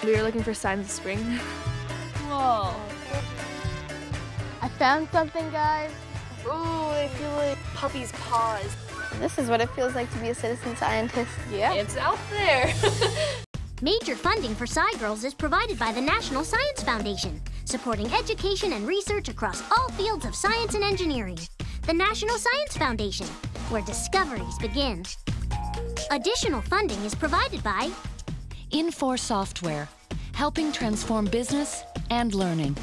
We were looking for signs of spring. Whoa. I found something, guys. Ooh, I feel like puppy's paws. This is what it feels like to be a citizen scientist. Yeah. It's out there. Major funding for SciGirls is provided by the National Science Foundation, supporting education and research across all fields of science and engineering. The National Science Foundation, where discoveries begin. Additional funding is provided by Infor Software, helping transform business and learning.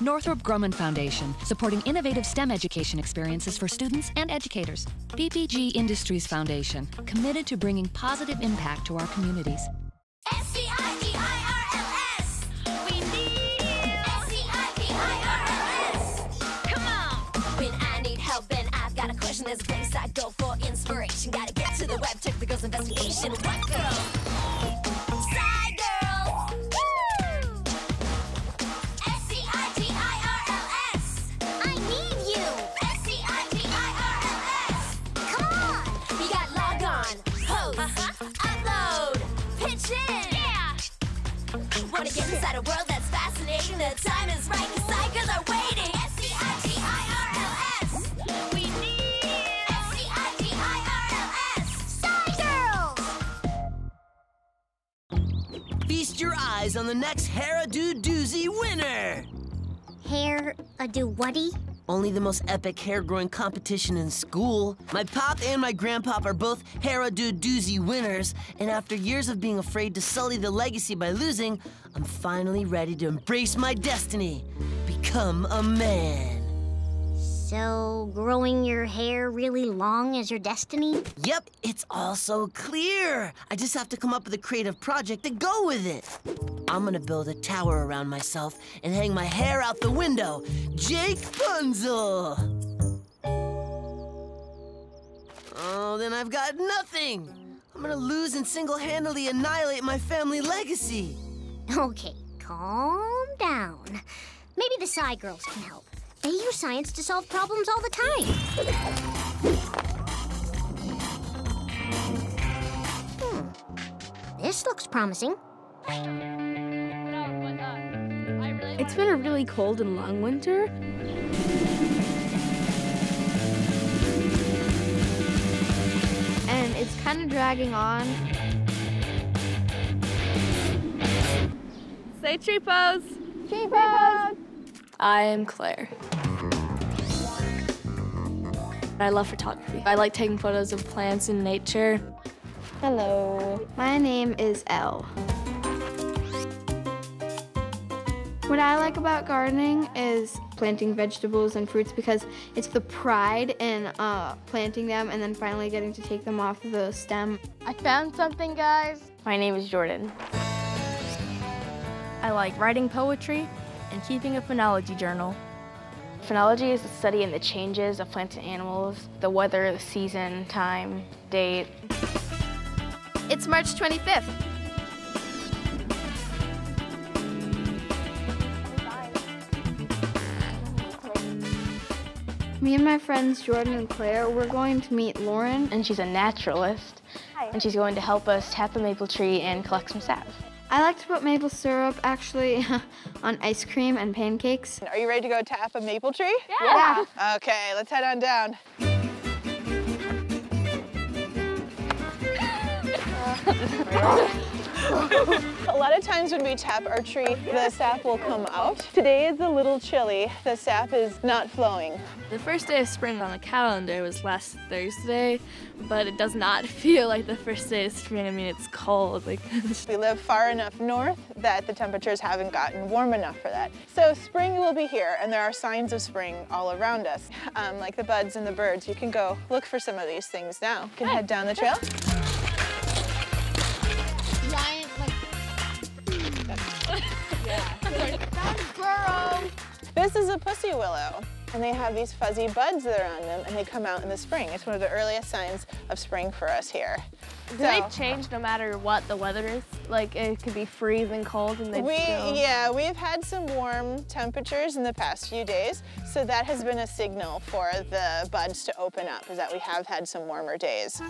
Northrop Grumman Foundation, supporting innovative STEM education experiences for students and educators. PPG Industries Foundation, committed to bringing positive impact to our communities. SciGirls! We need you! SciGirls! Come on! When I need help and I've got a question, there's a place I go for inspiration. Gotta get to the web, check the girls' investigation. What girls? SciGirls! Woo! SciGirls! I need you! SciGirls! Come on! You got log on, post, upload, pitch in! Yeah! Wanna get inside a world that's fascinating? The time is right, the SciGirls are waiting! SciGirls! We need you! SciGirls! SciGirls! Feast your eyes on the next Hair-a-Do-Doozy winner! Hair-a-do-whatty? Only the most epic hair-growing competition in school. My pop and my grandpop are both Hair-a-Do-Doozy winners, and after years of being afraid to sully the legacy by losing, I'm finally ready to embrace my destiny. Become a man. So, growing your hair really long is your destiny? Yep, it's all so clear. I just have to come up with a creative project to go with it. I'm gonna build a tower around myself and hang my hair out the window. Jake Punzel! Oh, then I've got nothing. I'm gonna lose and single-handedly annihilate my family legacy. Okay, calm down. Maybe the SciGirls can help. They use science to solve problems all the time. This looks promising. It's been a really cold and long winter. And it's kind of dragging on. Say tree pose. Tree pose! I am Claire. I love photography. I like taking photos of plants and nature. Hello. My name is Elle. What I like about gardening is planting vegetables and fruits because it's the pride in planting them and then finally getting to take them off the stem. I found something, guys. My name is Jordan. I like writing poetry and keeping a phenology journal. Phenology is the study in the changes of plants and animals, the weather, the season, time, date. It's March 25th. Me and my friends Jordan and Claire, we're going to meet Lauren. And she's a naturalist. Hi. And she's going to help us tap a maple tree and collect some sap. I like to put maple syrup, actually, on ice cream and pancakes. Are you ready to go tap a maple tree? Yeah. Okay, let's head on down. A lot of times when we tap our tree, the sap will come out. Today is a little chilly. The sap is not flowing. The first day of spring on the calendar was last Thursday, but it does not feel like the first day of spring. I mean, it's cold. We live far enough north that the temperatures haven't gotten warm enough for that. So spring will be here, and there are signs of spring all around us, like the buds and the birds. You can go look for some of these things now. You can head down the trail. This is a pussy willow, and they have these fuzzy buds that are on them, and they come out in the spring. It's one of the earliest signs of spring for us here. Do they change no matter what the weather is? Like, it could be freezing cold and Yeah, we've had some warm temperatures in the past few days, so that has been a signal for the buds to open up, is that we have had some warmer days.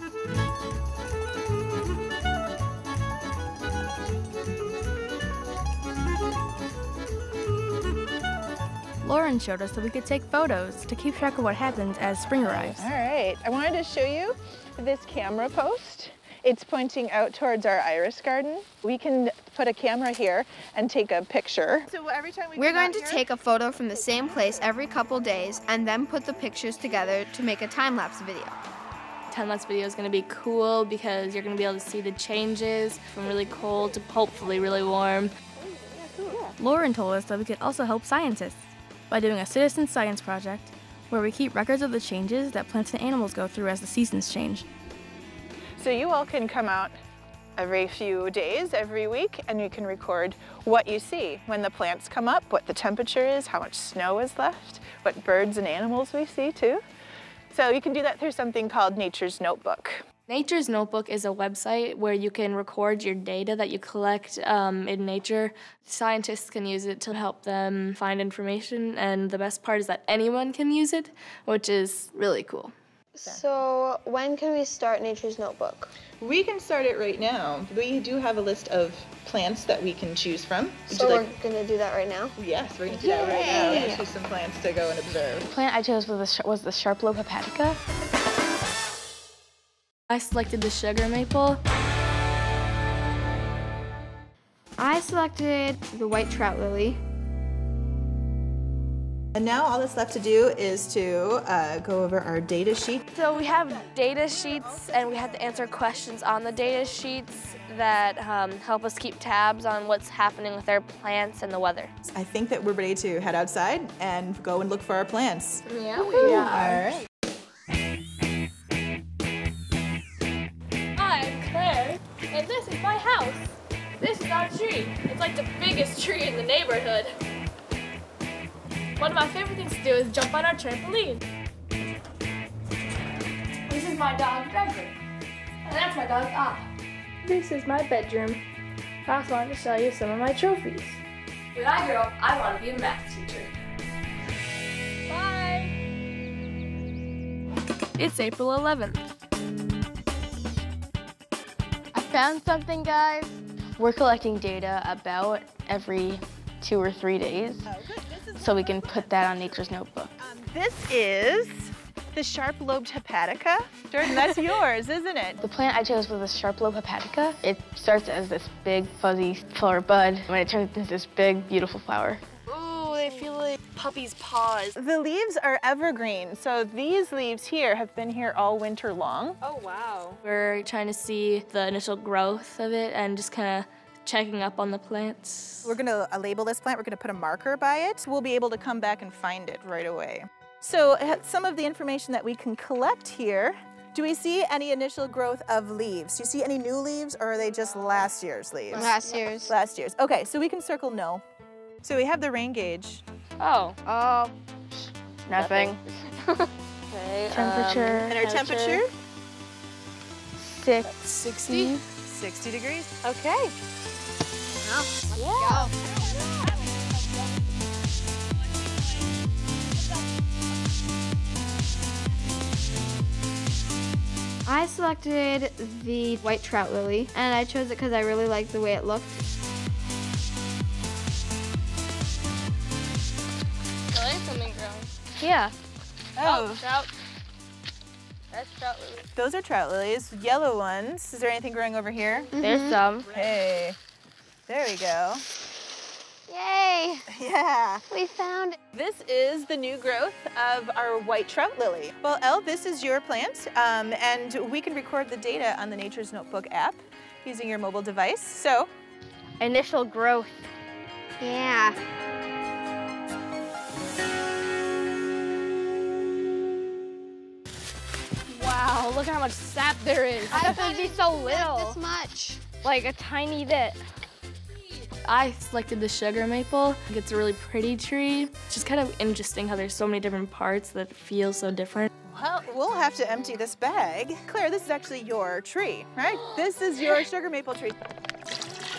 Lauren showed us that we could take photos to keep track of what happens as spring arrives. All right, I wanted to show you this camera post. It's pointing out towards our iris garden. We can put a camera here and take a picture. So every time We're going to take a photo from the same place every couple days and then put the pictures together to make a time-lapse video. Time-lapse video is going to be cool because you're going to be able to see the changes from really cold to hopefully really warm. Lauren told us that we could also help scientists by doing a citizen science project where we keep records of the changes that plants and animals go through as the seasons change. So you all can come out every few days, every week, and you can record what you see when the plants come up, what the temperature is, how much snow is left, what birds and animals we see too. So you can do that through something called Nature's Notebook. Nature's Notebook is a website where you can record your data that you collect in nature. Scientists can use it to help them find information, and the best part is that anyone can use it, which is really cool. So when can we start Nature's Notebook? We can start it right now. We do have a list of plants that we can choose from. So we're going to do that right now? Yes, we're going to do that right now. We're going to choose some plants to go and observe. The plant I chose was the sharp lobe hepatica. I selected the sugar maple. I selected the white trout lily. And now all that's left to do is to go over our data sheet. So we have data sheets, and we have to answer questions on the data sheets that help us keep tabs on what's happening with our plants and the weather. I think that we're ready to head outside and go and look for our plants. Yeah. All right. I'm Claire, and this is my house. This is our tree. It's like the biggest tree in the neighborhood. One of my favorite things to do is jump on our trampoline. This is my dog, Gregory. And that's my dog, Ah. This is my bedroom. I also wanted to show you some of my trophies. When I grow up, I want to be a math teacher. Bye! It's April 11th. I found something, guys. We're collecting data about every 2 or 3 days. So we can put that on Nature's Notebook. This is the sharp-lobed hepatica. Jordan, that's yours, isn't it? The plant I chose was the sharp-lobe hepatica. It starts as this big, fuzzy flower bud when it turns into this big, beautiful flower. Ooh, they feel like puppy's paws. The leaves are evergreen, so these leaves here have been here all winter long. Oh, wow. We're trying to see the initial growth of it and just kind of checking up on the plants. We're gonna label this plant, we're gonna put a marker by it. We'll be able to come back and find it right away. So some of the information that we can collect here, do we see any initial growth of leaves? Do you see any new leaves, or are they just last year's leaves? Last year's. Last year's, okay, so we can circle no. So we have the rain gauge. Oh. Nothing. Okay, Temperature. And our temperature? 60. 60 degrees. Okay. Yeah. I selected the white trout lily, and I chose it because I really liked the way it looked. I like something growing. Yeah. Oh, Trout. That's trout lily. those are trout lilies, yellow ones. Is there anything growing over here? There's some. Hey, there we go. Yay! Yeah. We found it. This is the new growth of our white trout lily. Well, Elle, this is your plant, and we can record the data on the Nature's Notebook app using your mobile device. So, Initial growth. Yeah. Wow, look how much sap there is. I thought it'd be so little. little. This much. Like a tiny bit. I selected the sugar maple. It's a really pretty tree. It's just kind of interesting how there's so many different parts that feel so different. well, we'll have to empty this bag. Claire, this is actually your tree, right? This is your sugar maple tree.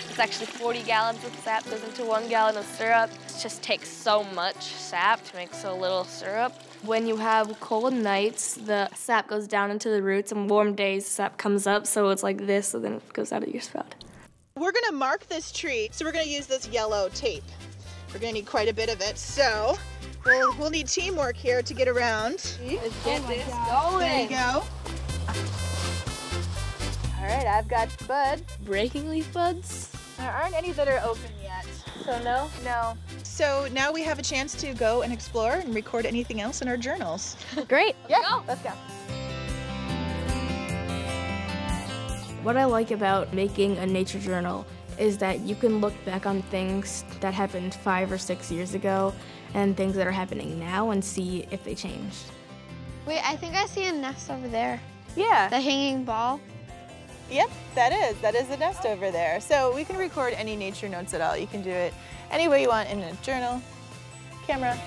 It's actually 40 gallons of sap goes into 1 gallon of syrup. It just takes so much sap to make so little syrup. When you have cold nights, the sap goes down into the roots, and warm days, the sap comes up, so it's like this, so then it goes out of your spout. We're gonna mark this tree, so we're gonna use this yellow tape. We're gonna need quite a bit of it, so We'll need teamwork here to get around. Let's get this going. There you go. All right, I've got buds. Breaking leaf buds? There aren't any that are open yet. So no? No. So now we have a chance to go and explore and record anything else in our journals. Great. Yeah, let's go. What I like about making a nature journal is that you can look back on things that happened 5 or 6 years ago and things that are happening now and see if they changed. Wait, I think I see a nest over there. Yeah. The hanging ball. Yep, that is the nest over there. So we can record any nature notes at all. You can do it any way you want in a journal, camera.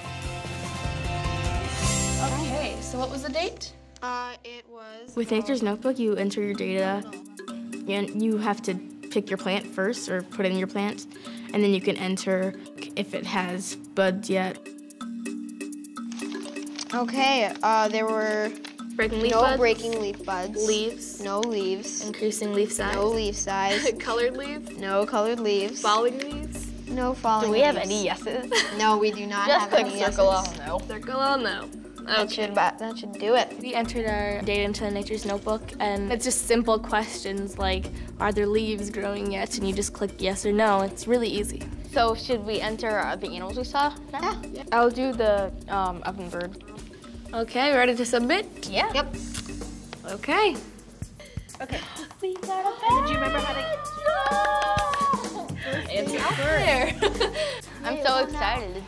Okay, so what was the date? It was... With Nature's Notebook, you enter your data and you have to pick your plant first or put in your plant, and then you can enter if it has buds yet. Okay, there were Breaking leaf no buds? breaking leaf buds. Leaves? No leaves. Increasing leaf size? No leaf size. Colored leaves? No colored leaves. Falling leaves? No falling Do we have leaves. any yeses? No, we do not Just have click any circle yeses. on no. Circle on no. That should do it. We entered our data into Nature's Notebook, and it's just simple questions like, are there leaves growing yet? And you just click yes or no. It's really easy. So should we enter the animals we saw now? Yeah. I'll do the ovenbird. Okay, ready to submit? Yeah. Yep. Okay. Okay. We got a bear. Did you remember how to... It's out there. I'm so excited.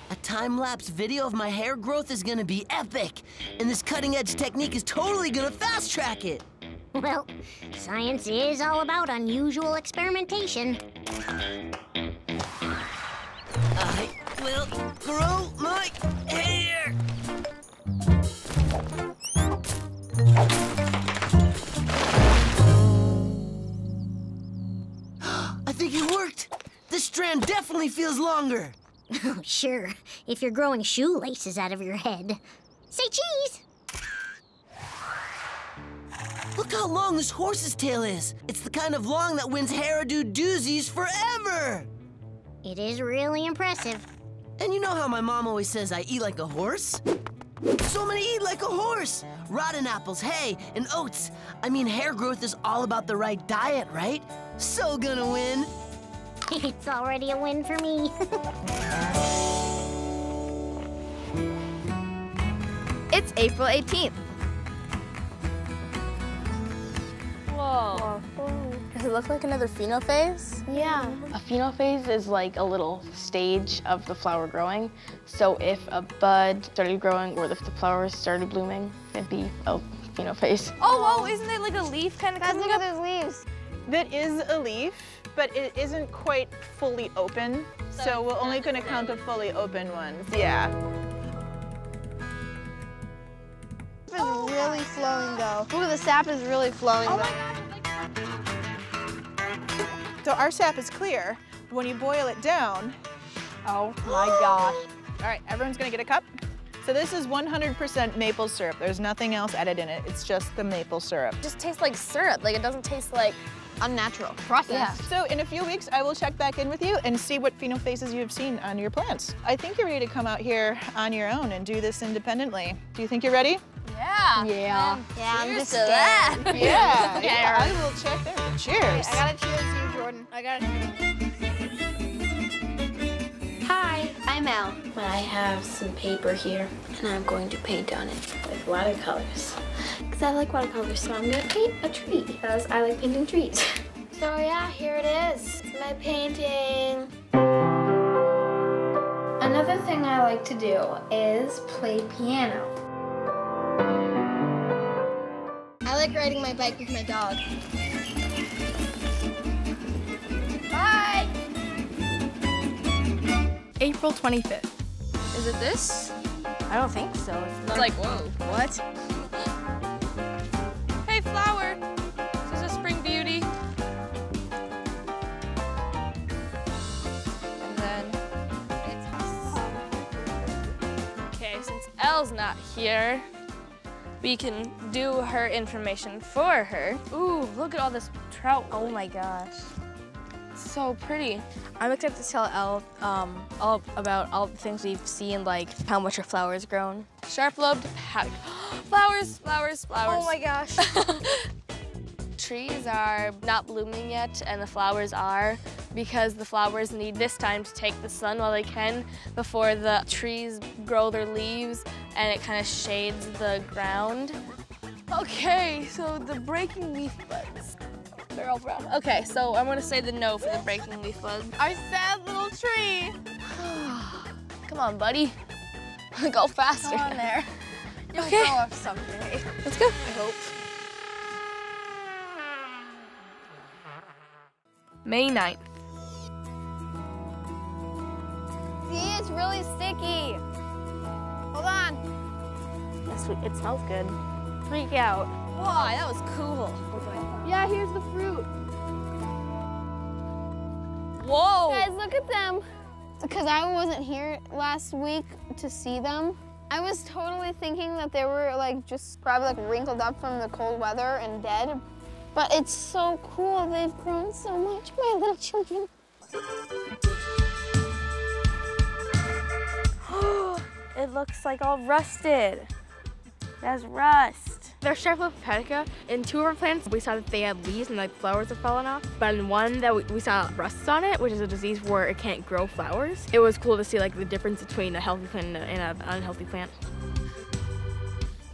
A time-lapse video of my hair growth is gonna be epic, and this cutting-edge technique is totally gonna fast-track it. Well, science is all about unusual experimentation. I will grow my hair. I think it worked. This strand definitely feels longer. Oh, sure, if you're growing shoelaces out of your head. Say cheese! Look how long this horse's tail is. It's the kind of long that wins hairdo doozies forever. It is really impressive. And you know how my mom always says I eat like a horse? So many eat like a horse. Rotten apples, hay, and oats. I mean, hair growth is all about the right diet, right? So gonna win. It's already a win for me. It's April 18th. Whoa. Does it look like another phenophase? Yeah. A phenophase is like a little stage of the flower growing. So if a bud started growing or if the flowers started blooming, it'd be a phenophase. Oh, whoa, isn't there like a leaf kind of Guys, coming look up? at those leaves. That is a leaf, but it isn't quite fully open. So we're only gonna count the fully open ones. Yeah. It's really flowing though. Ooh, the sap is really flowing though. So our sap is clear. When you boil it down, Oh my gosh. all right, everyone's gonna get a cup. So this is 100% maple syrup. There's nothing else added in it. It's just the maple syrup. It just tastes like syrup. Like, it doesn't taste like... Unnatural. Processed. Yeah. So in a few weeks, I will check back in with you and see what phenophases you've seen on your plants. I think you're ready to come out here on your own and do this independently. Do you think you're ready? Yeah. Yeah. Yeah, I'm Cheers just to scared. that. Yeah, I will check there. Cheers. I gotta cheers to you, Jordan. I gotta Hi, I'm Al. I have some paper here, and I'm going to paint on it with watercolors. Because I like watercolors, so I'm going to paint a tree, because I like painting trees. So yeah, here it is. It's my painting. Another thing I like to do is play piano. I like riding my bike with my dog. Bye. April 25th. Is it this? I don't think so. It's like, whoa, what? Hey, flower. This is a spring beauty. And then okay, since Elle's not here, we can do her information for her. Ooh, look at all this trout. Oh my gosh. so pretty. I'm excited to tell Elle all about all the things we've seen, like how much her flower has grown. Sharp-lobed flowers, flowers, flowers. Oh my gosh. Trees are not blooming yet, and the flowers are, because the flowers need this time to take the sun while they can before the trees grow their leaves and it kind of shades the ground. Okay, so the breaking leaf buds. They're all brown. Okay, so I'm gonna say the no for the breaking leaf buds. Our sad little tree. Come on, buddy. Go faster. Go on there. You'll Okay. grow up someday. Let's go. I hope. May 9th. See, it's really sticky. Hold on. That's sweet. It smells good. Freak out. Wow, that was cool. Yeah, here's the fruit. Whoa. Guys, look at them. Because I wasn't here last week to see them, I was totally thinking that they were like just probably like wrinkled up from the cold weather and dead. But it's so cool. They've grown so much, my little children. It looks like all rusted. That's rust. They're sharp-lobed hepatica. In 2 of our plants, we saw that they had leaves and like flowers have fallen off. But in one that we saw rusts on it, which is a disease where it can't grow flowers. It was cool to see like the difference between a healthy plant and an unhealthy plant.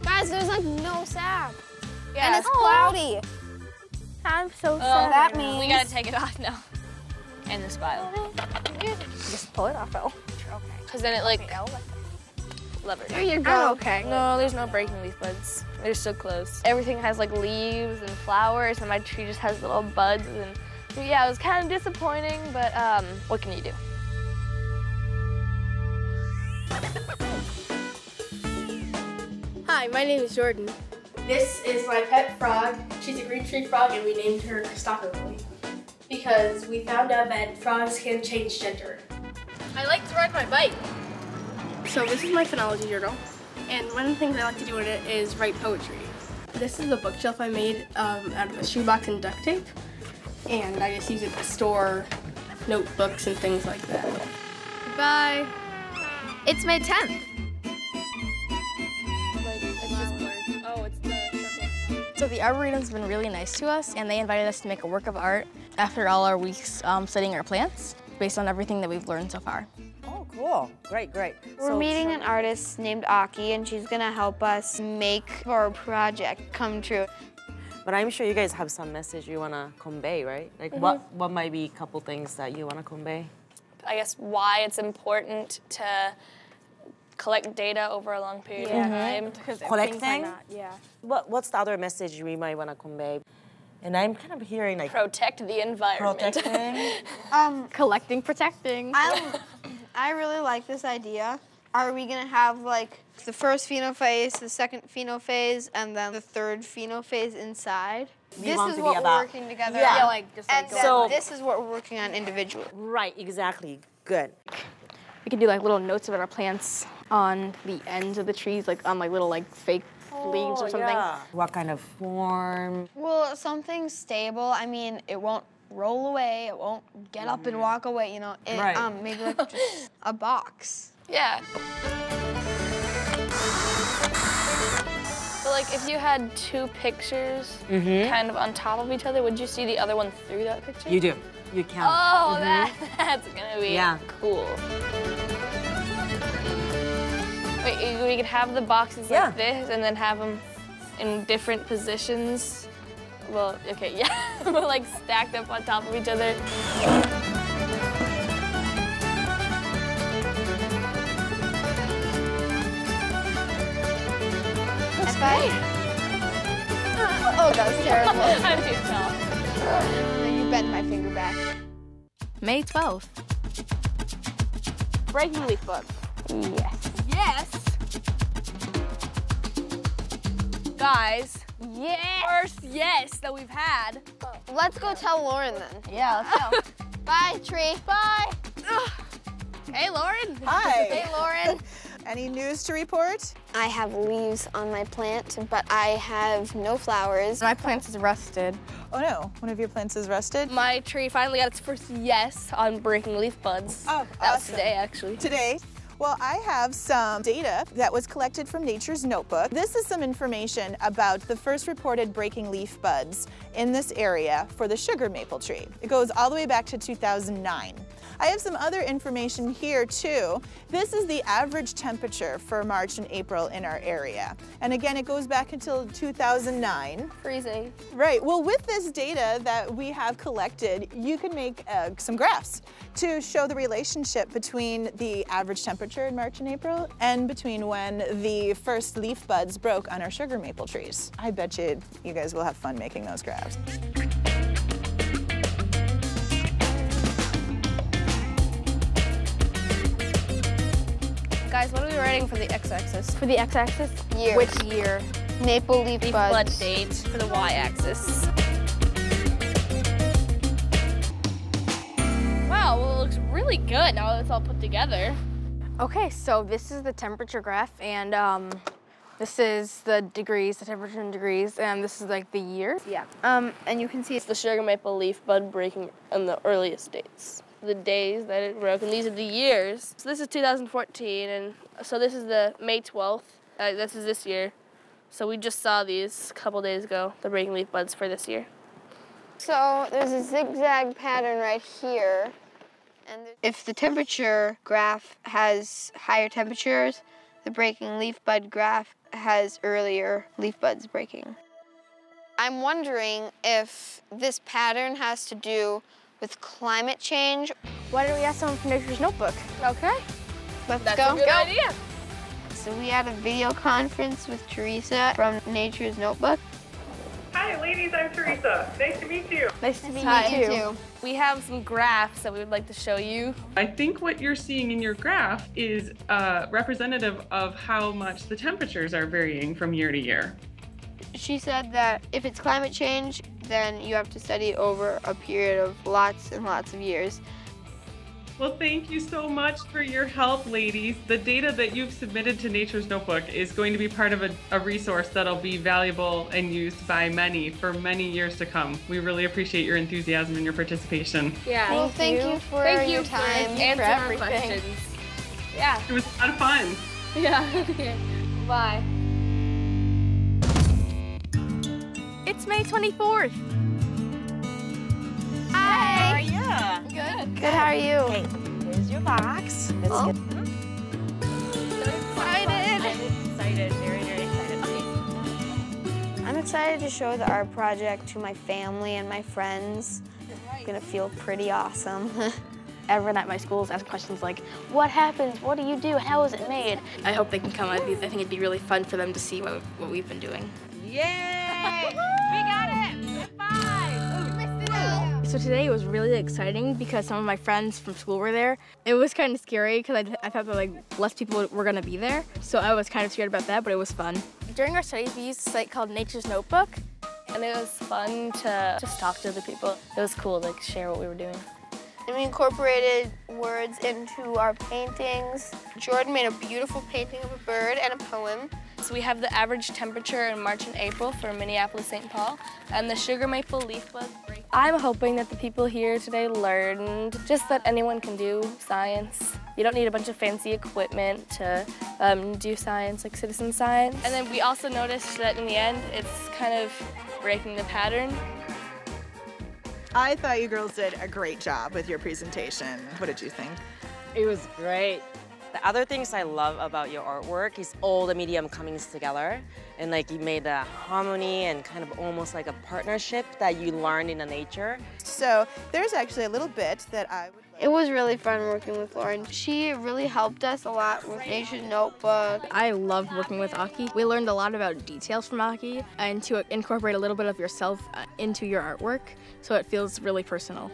Guys, there's like no sap. Yeah. And it's cloudy. I'm so sad. That means we gotta take it off now. And the spile. Just pull it off, Elle. Because then it like lever. There you go. Okay. No, there's no breaking leaf buds. They're so close. Everything has like leaves and flowers, and my tree just has little buds. And yeah, it was kind of disappointing, but what can you do? Hi, my name is Jordan. This is my pet frog. She's a green tree frog, and we named her Christopherly because we found out that frogs can change gender. I like to ride my bike. So this is my phenology journal, and one of the things I like to do in it is write poetry. This is a bookshelf I made out of a shoebox and duct tape, and I just use it to store notebooks and things like that. Goodbye. It's May 10th. So the Arboretum's been really nice to us, and they invited us to make a work of art after all our weeks studying our plants, based on everything that we've learned so far. Oh, cool. Great, great. We're meeting an artist named Aki, and she's gonna help us make our project come true. But I'm sure you guys have some message you want to convey, right? Like what might be a couple things that you want to convey? I guess why it's important to collect data over a long period of time. Collecting? What's the other message we might want to convey? And I'm kind of hearing like Protect the environment. protecting. Collecting, protecting. I really like this idea. Are we gonna have like the first phenophase, the second phenophase, and then the third phenophase inside? This is what we're working together on. Yeah, like just like And then this is what we're working on individually. Right, exactly. Good. We can do like little notes about our plants on the ends of the trees, like on like little like fake leaves or something. Yeah. What kind of form? Well, something stable. I mean, it won't roll away. It won't get up and walk away. You know, it, Right. maybe like just a box. Yeah. But like if you had 2 pictures kind of on top of each other, would you see the other one through that picture? You do. You can. Oh, that's gonna be cool. Wait, we could have the boxes like this and then have them in different positions. Well, okay, yeah, but like stacked up on top of each other. That's great. Oh, that was terrible. I'm too tall. You bent my finger back. May 12th. Breaking leaf bud. Yes. Yes! Guys, first yes that we've had. Let's go tell Lauren then. Yeah, let's go. Bye, tree. Bye. Hey, Lauren. Hi. Hey, Lauren. Any news to report? I have leaves on my plant, but I have no flowers. My plant is rusted. Oh no, one of your plants is rusted? My tree finally got its first yes on breaking leaf buds. Oh, that was awesome. today, actually. Today? Well, I have some data that was collected from Nature's Notebook. This is some information about the first reported breaking leaf buds in this area for the sugar maple tree. It goes all the way back to 2009. I have some other information here too. This is the average temperature for March and April in our area. And again, it goes back until 2009. Freezing. Right, well with this data that we have collected, you can make some graphs to show the relationship between the average temperature in March and April and between when the first leaf buds broke on our sugar maple trees. I bet you guys will have fun making those graphs. Guys, what are we writing for the x-axis? For the x-axis? Year. Which year? Maple leaf buds. Bud date for the y-axis. Wow, well, it looks really good now that it's all put together. Okay, so this is the temperature graph, and this is the degrees, the temperature in degrees, and this is like the year. Yeah. And you can see It's the sugar maple leaf bud breaking on the earliest dates. The days that it broke, and these are the years. So this is 2014, and so this is the May 12th. This is this year. So we just saw these a couple days ago, the breaking leaf buds for this year. So there's a zigzag pattern right here. And if the temperature graph has higher temperatures, the breaking leaf bud graph has earlier leaf buds breaking. I'm wondering if this pattern has to do with climate change. Why don't we ask someone from Nature's Notebook? Okay. Let's That's go. a good idea. So we had a video conference with Teresa from Nature's Notebook. Hi, ladies, I'm Teresa. Nice to meet you. Nice to meet You you too. We have some graphs that we would like to show you. I think what you're seeing in your graph is representative of how much the temperatures are varying from year to year. She said that if it's climate change, then you have to study over a period of lots and lots of years. Well, thank you so much for your help, ladies. The data that you've submitted to Nature's Notebook is going to be part of a resource that'll be valuable and used by many for many years to come. We really appreciate your enthusiasm and your participation. Yeah. Well, thank you for your time. Answering our questions. Yeah. It was a lot of fun. Yeah. Bye. It's May 24th. Hi. How are you? Good. Good, how are you? Okay, here's your box. Let's Oh. get Excited. I'm excited, very, very excited. Okay. I'm excited to show the art project to my family and my friends. It's gonna feel pretty awesome. Everyone at my school is asking questions like, what happens? What do you do? How is it made? I hope they can come. I think it'd be really fun for them to see what we've been doing. Yay! We got it! Bye! So today was really exciting because some of my friends from school were there. It was kind of scary because I thought that like less people were gonna be there. So I was kind of scared about that, but it was fun. During our studies, we used a site called Nature's Notebook. And it was fun to just talk to other people. It was cool to like, share what we were doing. And we incorporated words into our paintings. Jordan made a beautiful painting of a bird and a poem. So we have the average temperature in March and April for Minneapolis, St. Paul, and the sugar maple leaf bud break. I'm hoping that the people here today learned just that anyone can do science. You don't need a bunch of fancy equipment to do science, like citizen science. And then we also noticed that in the end, it's kind of breaking the pattern. I thought you girls did a great job with your presentation. What did you think? It was great. The other things I love about your artwork is all the medium coming together, and like you made a harmony and kind of almost like a partnership that you learned in the nature. So there's actually a little bit that I would It was really fun working with Lauren. She really helped us a lot with Nature's Notebook. I loved working with Aki. We learned a lot about details from Aki and to incorporate a little bit of yourself into your artwork so it feels really personal.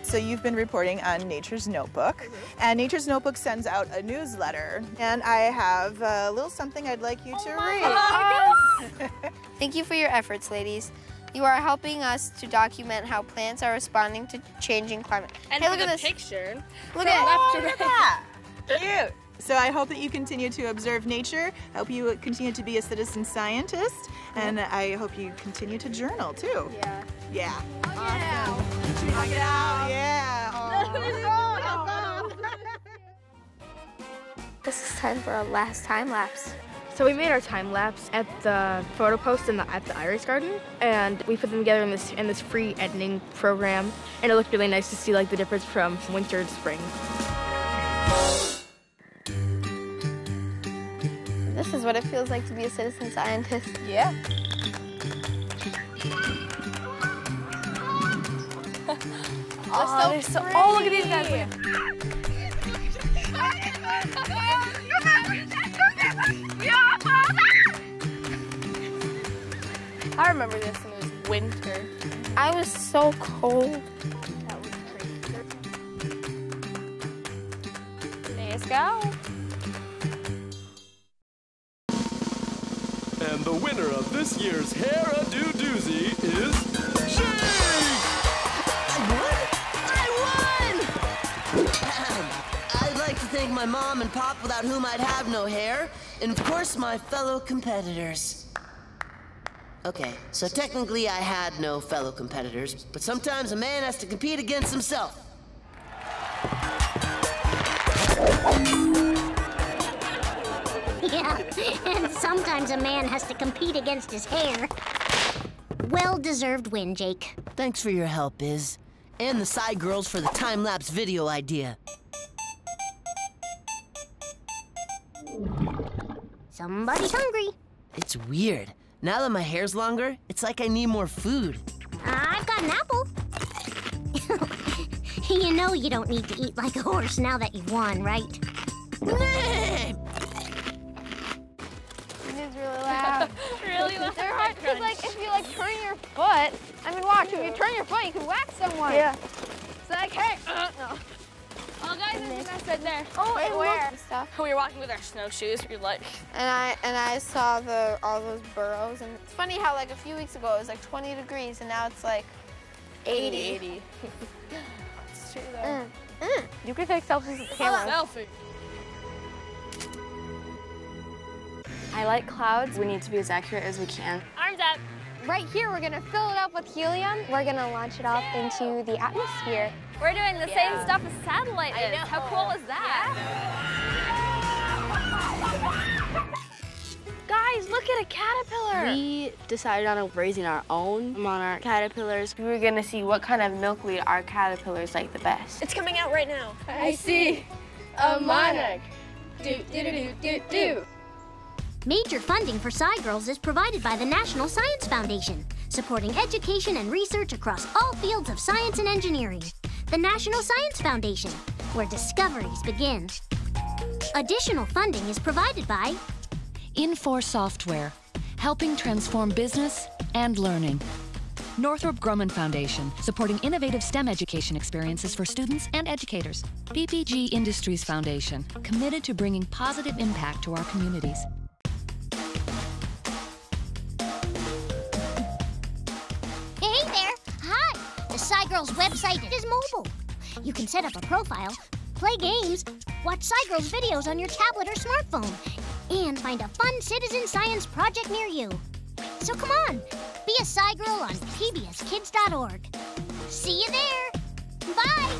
So you've been reporting on Nature's Notebook, and Nature's Notebook sends out a newsletter, and I have a little something I'd like you to read. Thank you for your efforts, ladies. You are helping us to document how plants are responding to changing climate. And hey, for look the at this picture. Look at left to Look at right. that. Cute. So I hope that you continue to observe nature. I hope you continue to be a citizen scientist. And I hope you continue to journal, too. Yeah. Yeah. Awesome. Check it out. Yeah. This is time for our last time lapse. So we made our time lapse at the photo post at the Iris Garden, and we put them together in this free editing program, and it looked really nice to see like the difference from winter to spring. This is what it feels like to be a citizen scientist. Yeah. Oh, look at these guys. I remember this when it was winter. I was so cold. That was crazy. Let's go. And the winner of this year's Hair-a-Do Doozy is Jake! I won! I'd like to thank my mom and pop, without whom I'd have no hair, and of course my fellow competitors. Okay, so technically I had no fellow competitors, but sometimes a man has to compete against himself. Yeah, and sometimes a man has to compete against his hair. Well-deserved win, Jake. Thanks for your help, Biz. And the SciGirls for the time-lapse video idea. Somebody's hungry. It's weird. Now that my hair's longer, it's like I need more food. I've got an apple. You know you don't need to eat like a horse now that you've won, right? It is really loud. Really loud. They're hard because, like, if you turn your foot, I mean, watch. If you turn your foot, you can whack someone. Yeah. It's like, hey, no. Oh, guys, there's a mess right there. Oh, wait, and where? look, stuff. We were walking with our snowshoes. You're like, And I saw all those burrows, and it's funny how like a few weeks ago it was like 20 degrees, and now it's like 80. It's true though. You can take selfies with the camera. Selfie. I like clouds. We need to be as accurate as we can. Arms up. Right here, we're gonna fill it up with helium. We're gonna launch it off into the atmosphere. We're doing the same stuff as satellite is. How cool is that? Guys, look at a caterpillar. We decided on raising our own monarch caterpillars. We were gonna see what kind of milkweed our caterpillars like the best. It's coming out right now. I see a monarch. Do. Major funding for SciGirls is provided by the National Science Foundation, supporting education and research across all fields of science and engineering. The National Science Foundation, where discoveries begin. Additional funding is provided by Infor Software, helping transform business and learning. Northrop Grumman Foundation, supporting innovative STEM education experiences for students and educators. PPG Industries Foundation, committed to bringing positive impact to our communities. Hey there! Hi! The SciGirls website is mobile. You can set up a profile, play games, watch SciGirls videos on your tablet or smartphone, and find a fun citizen science project near you. So come on, be a SciGirl on pbskids.org. See you there! Bye!